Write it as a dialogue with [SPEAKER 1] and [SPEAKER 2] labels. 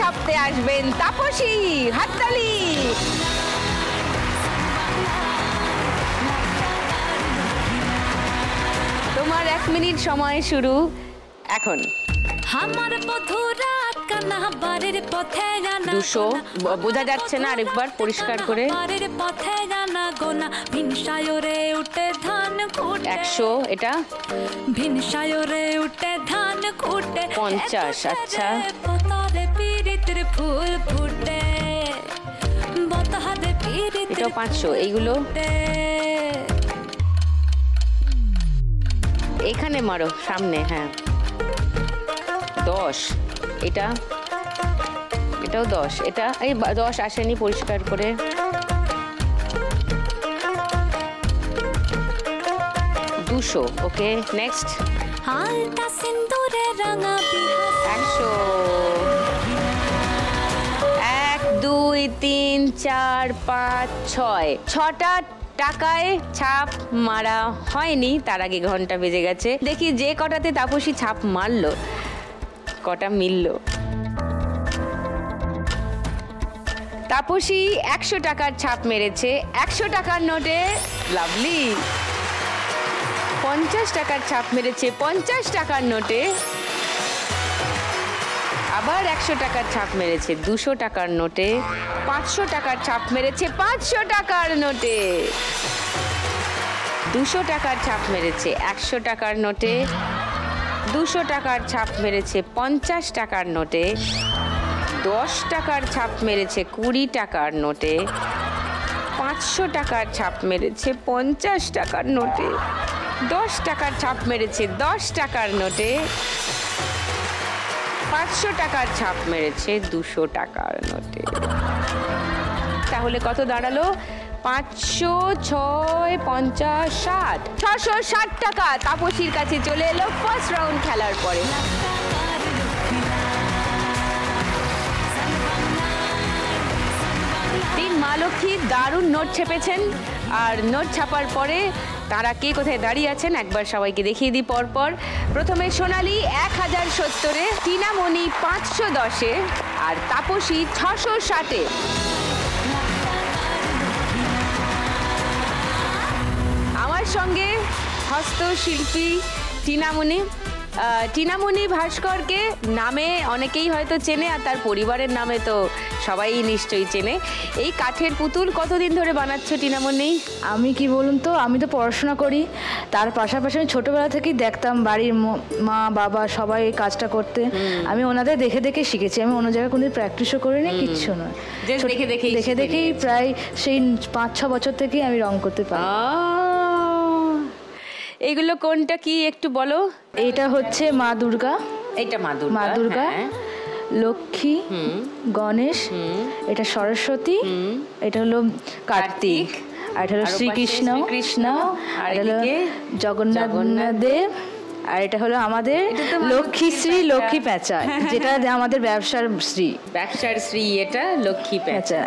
[SPEAKER 1] ছাপতে আসবেন তাপসী। হাততালি। তোমার 1 মিনিট সময় শুরু এখন। 200 বোঝা যাচ্ছে না, আরেকবার পরিষ্কার করে। 100 এটা 50। আচ্ছা এটাও 500। এইগুলো এখানে মারো সামনে। হ্যাঁ 10। এটাও 10। এটা এই 10 আসেনি, পরিষ্কার করে। 200। Okay next. 100। 1 2 3 4 5 6 6টা টাকায় ছাপ মারা হয়নি, তার আগে ঘন্টা বেজে গেছে। দেখি যে কটাতে তাপসী ছাপ মারলো কটা মিলল। তাপসী 100 টাকার ছাপ মেরেছে 100 টাকার নোটে। লাভলি। 50 টাকার ছাপ মেরেছে 50 টাকার নোটে। আবার 100 টাকার ছাপ মেরেছে 200 টাকার নোটে। 500 টাকার ছাপ মেরেছে 500 টাকার নোটে। 200 টাকার ছাপ মেরেছে 100 টাকার নোটে। 200 টাকার ছাপ মেরেছে 50 টাকার নোটে। 10 টাকার ছাপ মেরেছে 20 টাকার নোটে। 500 টাকার ছাপ মেরেছে 50 টাকার নোটে। 10 টাকার ছাপ মেরেছে 10 টাকার নোটে। 500 টাকার ছাপ মেরেছে 200 টাকার নোটে। তাহলে কত দাঁড়ালো? 500 6 50 60 660 টাকা তাপসীর কাছে চলে এলো ফার্স্ট রাউন্ড খেলার পরে। তিন মা লক্ষ্মী দারুণ নোট ছেপেছেন, আর নোট ছাপার পরে তারা কে কোথায় দাঁড়িয়ে আছেন একবার সবাইকে দেখিয়ে দিই পরপর। প্রথমে সোনালী 1070-এ, টিনামণি 510-এ, আর তাপসী 660-এ। আমার সঙ্গে হস্তশিল্পী টিনামণি ভাস্করকে নামে অনেকেই হয়তো চেনে, আর তার পরিবারের নামে তো সবাই নিশ্চয়ই চেনে। এই কাঠের পুতুল কতদিন ধরে বানাচ্ছ টিনামণি?
[SPEAKER 2] আমি কি বলুন তো, আমি তো পড়াশোনা করি, তার পাশাপাশি আমি ছোটোবেলা থেকেই দেখতাম বাড়ির মা বাবা সবাই এই কাজটা করতে। আমি ওনাদের দেখে দেখে শিখেছি। আমি অন্য জায়গায় কোনো প্র্যাকটিসও করিনি, কিচ্ছু নয়, দেখে দেখেই প্রায় সেই 5-6 বছর থেকেই আমি রং করতে পারি।
[SPEAKER 1] এইগুলো কোনটা কি একটু বলো?
[SPEAKER 2] এটা হচ্ছে মা দুর্গা।
[SPEAKER 1] এটা মা দুর্গা।
[SPEAKER 2] লক্ষ্মী, গণেশ, এটা সরস্বতী, এটা হলো কার্তিক, আর এটা হলো শ্রীকৃষ্ণ, আর এটা হলো জগন্নাথ দেব, আর এটা হলো আমাদের লক্ষ্মীশ্রী, লক্ষ্মী প্যাঁচা, যেটা আমাদের ব্যবসার শ্রী।
[SPEAKER 1] এটা লক্ষ্মী প্যাঁচা।